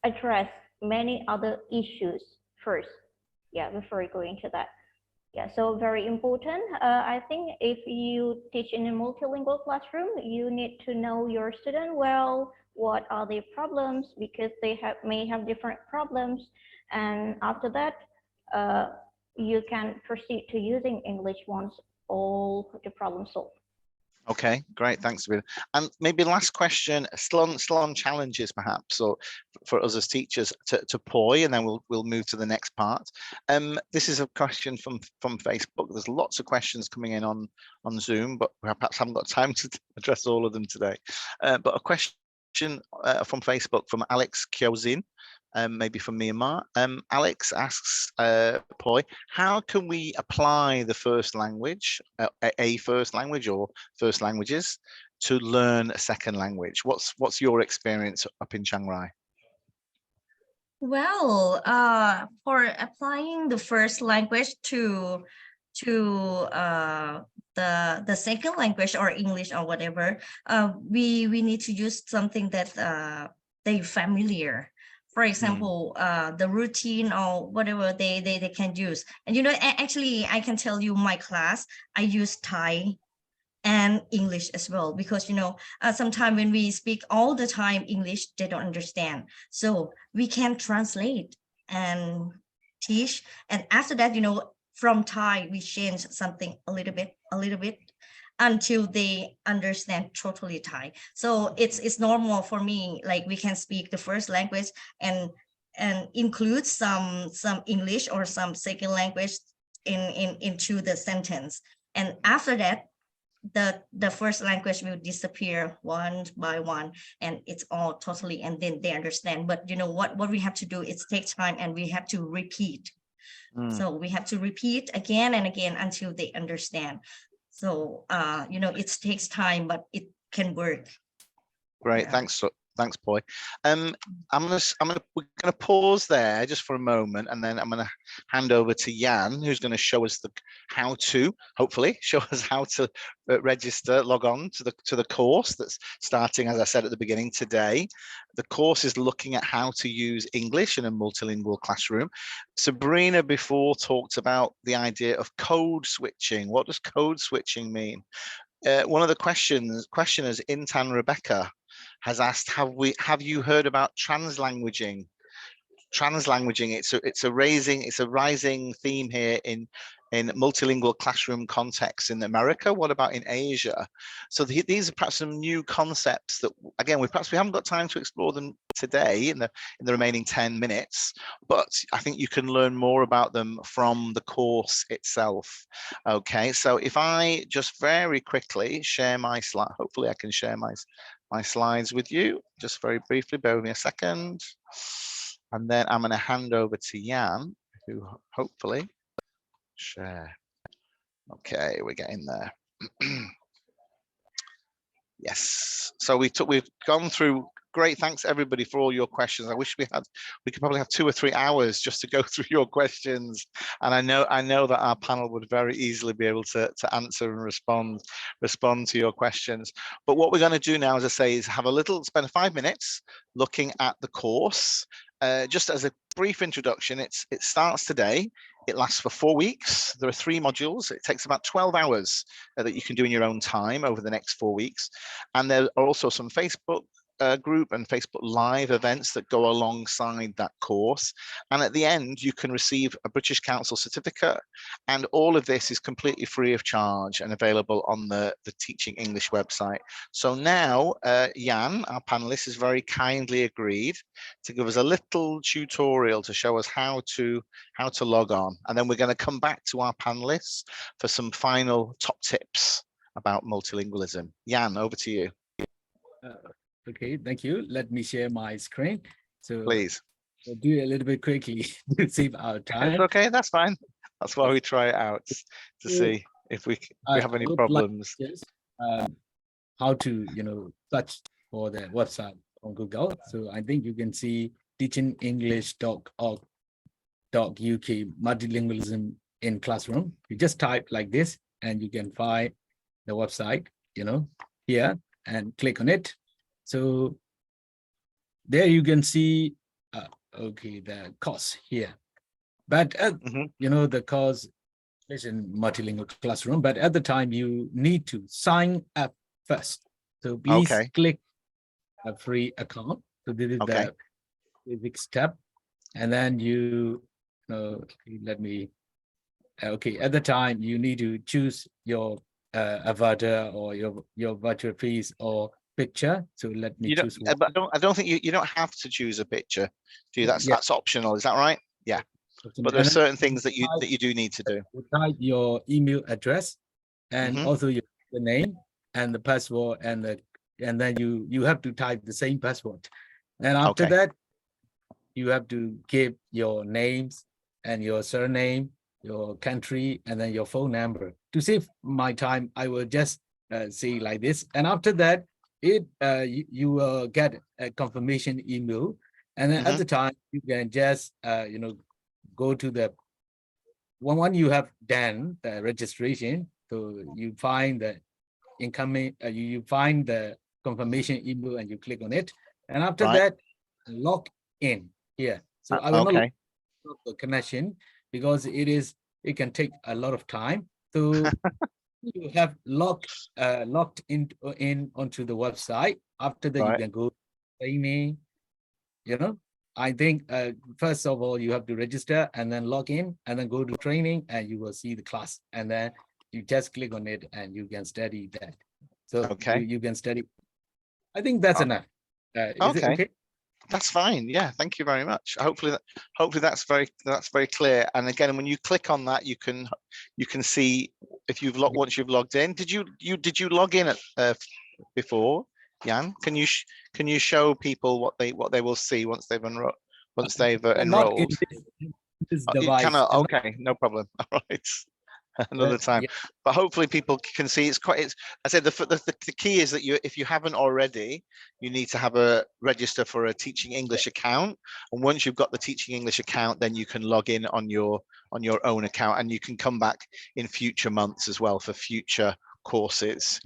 address many other issues first. Yeah, before going to that. Yeah, so very important. I think if you teach in a multilingual classroom, you need to know your student well. What are their problems? Because they may have different problems, and after that, you can proceed to using English once all the problems solved. Okay, great, thanks, Sabrina. And maybe last question, still on challenges, perhaps, or for us as teachers to Poi, and then we'll move to the next part. This is a question from Facebook. There's lots of questions coming in on Zoom, but we perhaps haven't got time to address all of them today. But a question from Facebook from Alex Kyozin. Maybe from Myanmar. Alex asks Poi, how can we apply the first language, a first language or first languages, to learn a second language? What's your experience up in Chiang Rai? Well, for applying the first language to the second language or English or whatever, we need to use something that they're familiar. For example, the routine or whatever they can use. And you know, actually, I can tell you my class, I use Thai and English as well, because you know, sometimes when we speak all the time English, they don't understand. So we can translate and teach. And after that, you know, from Thai, we change something a little bit until they understand totally Thai. So it's normal for me, like we can speak the first language and include some English or some second language into the sentence. And after that, the first language will disappear one by one, and it's all totally, and then they understand. But you know what we have to do, it takes time and we have to repeat. So we have to repeat again and again until they understand. So you know, it takes time, but it can work. Great, yeah. Thanks, Poi. We're gonna pause there just for a moment, and then I'm gonna hand over to Jan, who's going to show us hopefully show us how to register, log on to the course that's starting, as I said at the beginning, today. The course is looking at how to use English in a multilingual classroom. Sabrina before talked about the idea of code switching. What does code switching mean? One of the questioners, Intan Rebecca, has asked, have you heard about translanguaging? Translanguaging, it's a rising theme here in multilingual classroom contexts in America. What about in Asia? So these are perhaps some new concepts that, again, we haven't got time to explore them today in the remaining 10 minutes, but I think you can learn more about them from the course itself. Okay, so if I just very quickly share my slide, hopefully I can share my slides with you just very briefly. Bear with me a second. And then I'm going to hand over to Jan, who hopefully share. Okay, we're getting there. Yes. So we've gone through great. Thanks everybody for all your questions. I wish we could probably have 2 or 3 hours just to go through your questions. And I know that our panel would very easily be able to answer and respond to your questions. But what we're going to do now, as I say, is spend 5 minutes looking at the course. Just as a brief introduction, it starts today. It lasts for 4 weeks. There are 3 modules. It takes about 12 hours that you can do in your own time over the next 4 weeks. And there are also some Facebook group and Facebook Live events that go alongside that course. And at the end, you can receive a British Council certificate. And all of this is completely free of charge and available on the Teaching English website. So now, Jan, our panelist, has very kindly agreed to give us a little tutorial to show us how to log on. And then we're going to come back to our panelists for some final top tips about multilingualism. Jan, over to you. Okay, thank you. Let me share my screen. So please we'll do it a little bit quickly to save our time. Okay, that's fine. That's why we try it out, to see if we have any problems. Like just, how to search for the website on Google. So I think you can see teachingenglish.org.uk multilingualism in classroom. You just type like this and you can find the website, here, and click on it. So there you can see, okay, the course here. But, the course is in multilingual classroom, but at the time you need to sign up first. So please click a free account. So this is the basic step. And then let me, at the time you need to choose your avatar or your virtual face or picture. So let me choose one. But I don't think you don't have to choose a picture, do you? That's optional, is that right? Yeah. But there are certain things that you do need to do. Type your email address and also the name and the password, and then you have to type the same password. And after that, you have to give your names and your surname, your country, and then your phone number. To save my time, I will just say like this. And after that, you will get a confirmation email, and then at the time you can just go to the one you have done the registration. So you find the incoming, you find the confirmation email and you click on it, and after that log in here. So I will not log the connection because it can take a lot of time. So you have logged in onto the website. After that, you can go to training. I think first of all you have to register and then log in and then go to training, and you will see the class, and then you just click on it and you can study that. So you can study. I think that's enough. Is it okay? That's fine. Yeah, thank you very much. Hopefully that's very clear. And again, when you click on that, you can see if once you've logged in. Did you log in before, Jan? Can you show people what they will see once they've enrolled? This device. You cannot. Okay, no problem. All right. Another time, but hopefully people can see I said the key is that if you haven't already, you need to register for a Teaching English account, and once you've got the Teaching English account, then you can log in on your own account, and you can come back in future months as well for future courses.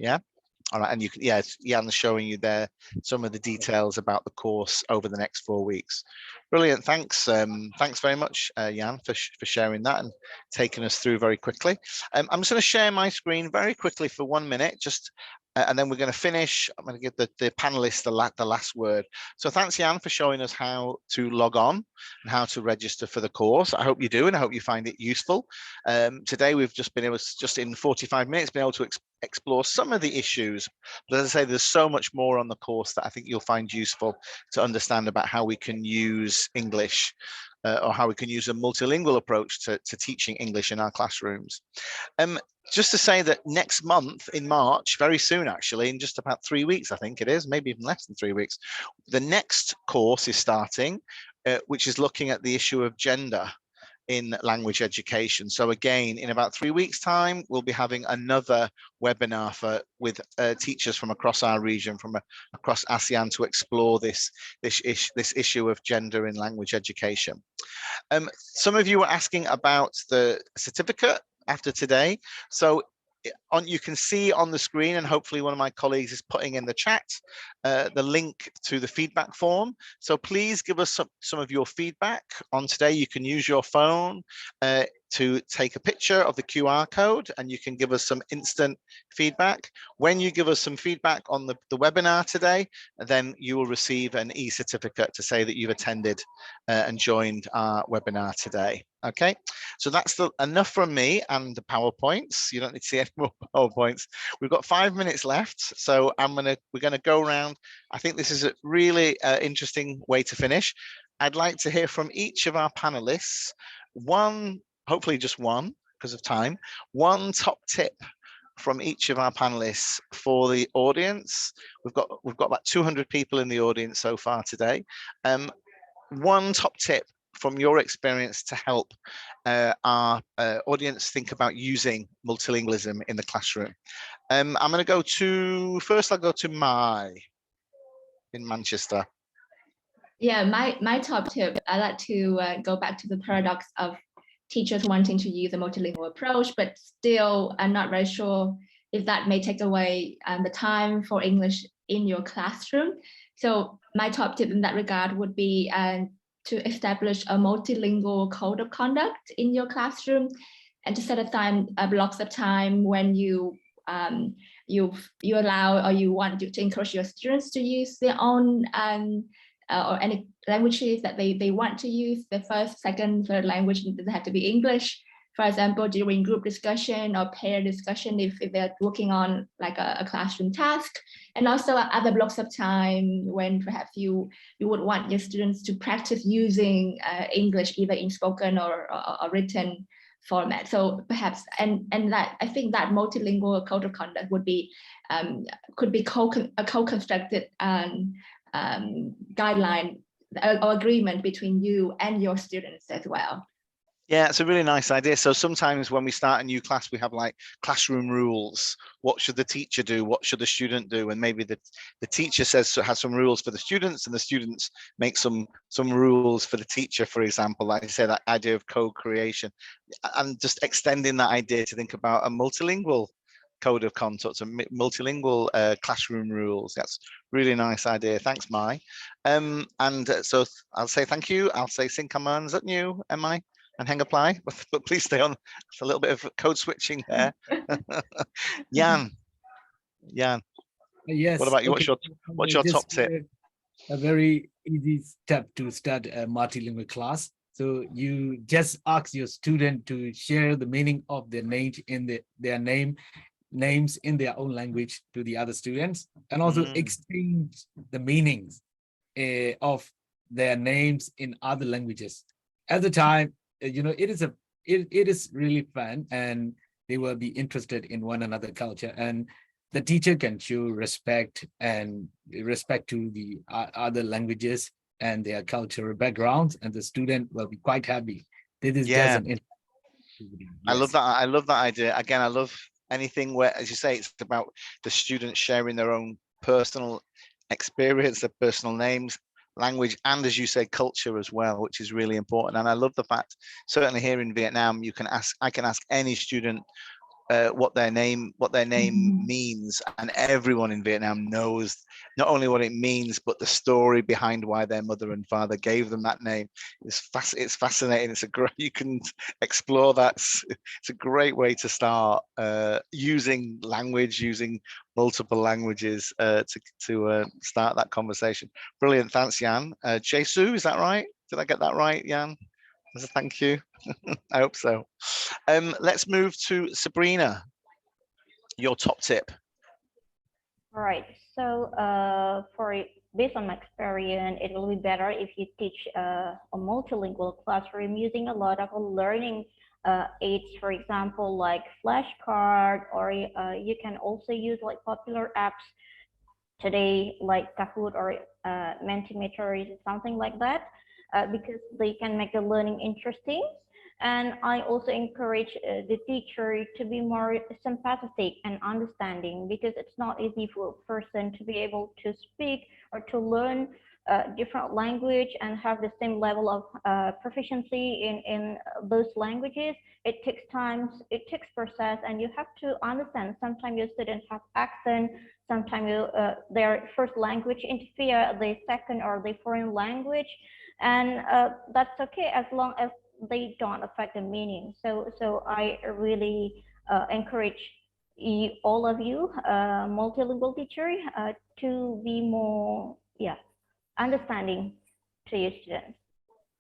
All right, and you can, Jan's showing you there some of the details about the course over the next 4 weeks. Brilliant, thanks. Thanks very much, Jan, for sharing that and taking us through very quickly. I'm just going to share my screen very quickly for 1 minute, and then we're going to finish. I'm going to give the panelists the last word. So thanks, Jan, for showing us how to log on and how to register for the course. I hope you do, and I hope you find it useful. Today we've just been able to, just in 45 minutes, been able to explore some of the issues. But as I say, there's so much more on the course that I think you'll find useful to understand about how we can use English or how we can use a multilingual approach to teaching English in our classrooms. Just to say that next month in March, very soon actually, in just about 3 weeks, I think it is, maybe even less than 3 weeks, the next course is starting, which is looking at the issue of gender in language education. So again, in about 3 weeks' time, we'll be having another webinar with teachers from across our region, across ASEAN, to explore this issue of gender in language education. Some of you were asking about the certificate after today. So you can see on the screen, and hopefully one of my colleagues is putting in the chat, the link to the feedback form. So please give us some of your feedback on today. You can use your phone to take a picture of the QR code, and you can give us some instant feedback. When you give us some feedback on the webinar today, then you will receive an e-certificate to say that you've attended and joined our webinar today. Okay, so that's enough from me and the PowerPoints. You don't need to see any more PowerPoints. We've got 5 minutes left, so we're gonna go around. I think this is a really interesting way to finish. I'd like to hear from each of our panelists, hopefully just one because of time, one top tip from each of our panelists for the audience. We've got about 200 people in the audience so far today. One top tip from your experience to help our audience think about using multilingualism in the classroom. I'm going to go to, first I'll go to Mai in Manchester. Yeah, my top tip, I like to go back to the paradox of teachers wanting to use a multilingual approach, but still I'm not very sure if that may take away the time for English in your classroom. So my top tip in that regard would be to establish a multilingual code of conduct in your classroom, and to set aside blocks of time when you allow, or you want to encourage your students to use their own or any languages that they want to use. The first, second, third language doesn't have to be English. For example, during group discussion or pair discussion, if they're working on like a classroom task, and also other blocks of time when perhaps you would want your students to practice using English either in spoken or written format. So perhaps, and that I think that multilingual code of conduct would be could be a co-constructed guideline or agreement between you and your students as well. Yeah, it's a really nice idea. So sometimes when we start a new class, we have like classroom rules. What should the teacher do? What should the student do? And maybe the teacher has some rules for the students, and the students make some rules for the teacher, for example. Like I say, that idea of co-creation, and just extending that idea to think about a multilingual code of conduct and multilingual classroom rules. That's really nice idea. Thanks, Mai. So I'll say thank you. I'll say Sinkaman, is that new, Mai? And hang apply, but please stay on. It's a little bit of code switching there. Jan. Yes. What about you? Okay. What's your top tip? A very easy step to start a multilingual class. So you just ask your student to share the meaning of their name in their names in their own language to the other students, and also exchange the meanings of their names in other languages. At the time, it is really fun, and they will be interested in one another culture, and the teacher can show respect to the other languages and their cultural backgrounds, and the student will be quite happy. This is just an activity. I love that. I love that idea. Again, I love anything where, as you say, it's about the students sharing their own personal experience, their personal names, language, and, as you say, culture as well, which is really important. And I love the fact, certainly here in Vietnam, I can ask any student what their name means, and everyone in Vietnam knows not only what it means, but the story behind why their mother and father gave them that name. It's fascinating. You can explore that. It's a great way to start using language, using multiple languages to start that conversation. Brilliant. Thanks, Jan. Jesu, is that right? Did I get that right, Jan? Thank you. I hope so. Let's move to Sabrina. Your top tip. All right. So based on my experience, it will be better if you teach a multilingual classroom using a lot of learning aids, for example, like flashcard, or you can also use like popular apps today, like Kahoot or Mentimeter, something like that, because they can make the learning interesting. And I also encourage the teacher to be more sympathetic and understanding, because it's not easy for a person to be able to speak or to learn different language and have the same level of proficiency in those languages. It takes time, it takes process, and you have to understand. Sometimes your students have accent, sometimes their first language interfere the second or the foreign language, and that's okay as long as they don't affect the meaning. So I really encourage all of you multilingual teacher to be more understanding to your students.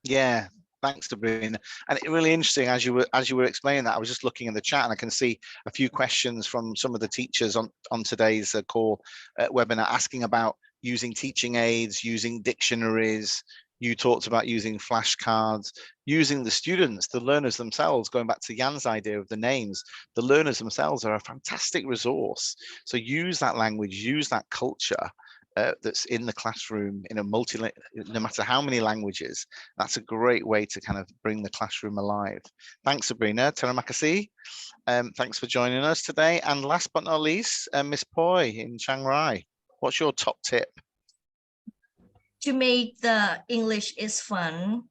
Yeah, thanks, Sabrina. And it's really interesting as you were explaining that. I was just looking in the chat and I can see a few questions from some of the teachers on today's call webinar asking about using teaching aids, using dictionaries. You talked about using flashcards, using the students, the learners themselves, going back to Jan's idea of the names. The learners themselves are a fantastic resource. So use that language, use that culture that's in the classroom in a no matter how many languages. That's a great way to kind of bring the classroom alive. Thanks, Sabrina. Terima kasih. Thanks for joining us today. And last but not least, Miss Poi in Chiang Rai. What's your top tip? To make the English is fun,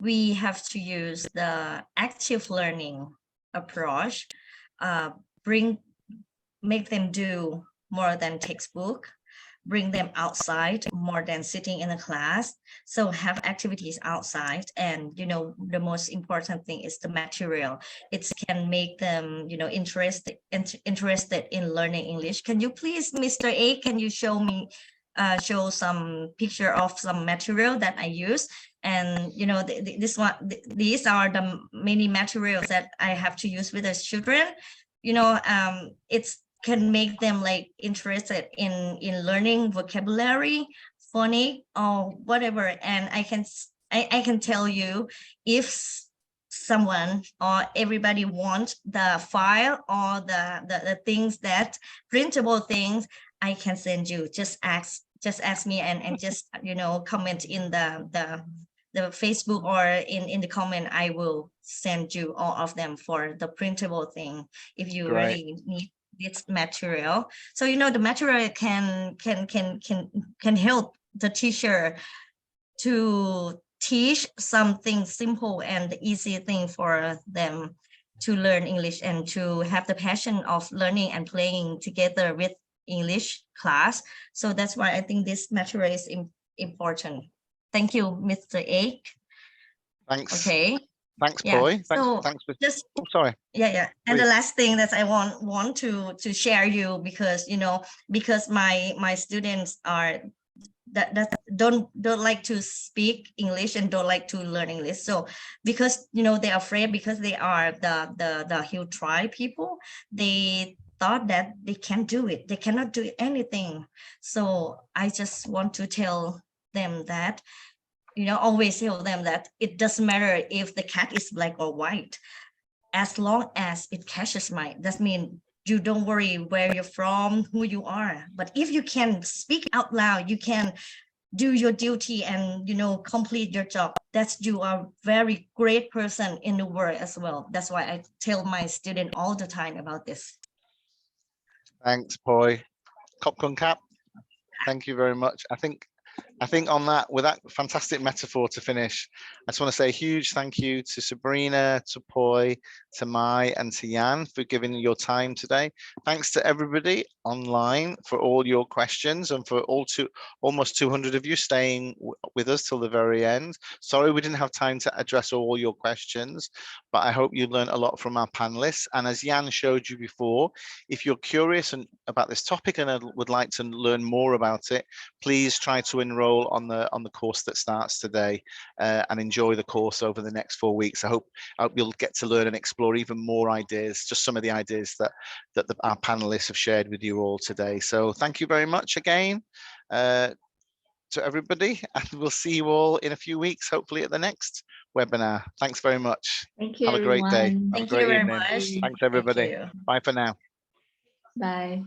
we have to use the active learning approach. Make them do more than textbook, bring them outside more than sitting in a class. So have activities outside, and the most important thing is the material. It can make them interested in learning English. Can you please, Mr. A, can you show me show some picture of some material that I use? And these are the many materials that I have to use with the children. It's can make them like interested in learning vocabulary, phonics, or whatever. And I can tell you, if someone or everybody wants the file or the things that printable things, I can send you. Just ask me and just comment in the Facebook or in the comment. I will send you all of them for the printable thing if you really need this material. So the material can help the teacher to teach something simple and easy thing for them to learn English and to have the passion of learning and playing together with English class. So that's why I think this material is important. Thank you, Mr. A. Thanks. Okay. Thanks, Yeah. Poi. So thanks for just sorry. Yeah. And Please. the last thing that I want to share you, because because my students are that don't like to speak English and don't like to learn English. So because they're afraid, because they are the Hill tribe people, they thought that they can't do it, they cannot do anything. So I just want to tell them that always tell them that it doesn't matter if the cat is black or white, as long as it catches my, that means you don't worry where you're from, who you are. But if you can speak out loud, you can do your duty and complete your job, that's you are a very great person in the world as well. That's why I tell my student all the time about this. Thanks, Poi. Kop Kun Kap. Thank you very much. I think on that, with that fantastic metaphor to finish, I just want to say a huge thank you to Sabrina, to Poi, to Mai, and to Jan for giving your time today. Thanks to everybody online for all your questions and for almost 200 of you staying with us till the very end. Sorry we didn't have time to address all your questions, but I hope you learned a lot from our panelists. And as Jan showed you before, if you're curious about this topic and would like to learn more about it, please try to enroll on the course that starts today and enjoy the course over the next 4 weeks. I hope you'll get to learn and explore even more ideas, just some of the ideas that our panelists have shared with you all today. So thank you very much again to everybody, and we'll see you all in a few weeks, hopefully at the next webinar. Thanks very much. Thank you, Have a great day. everyone. Have a Thank you great very evening. much. Thanks, everybody. Thank you. Bye for now. Bye.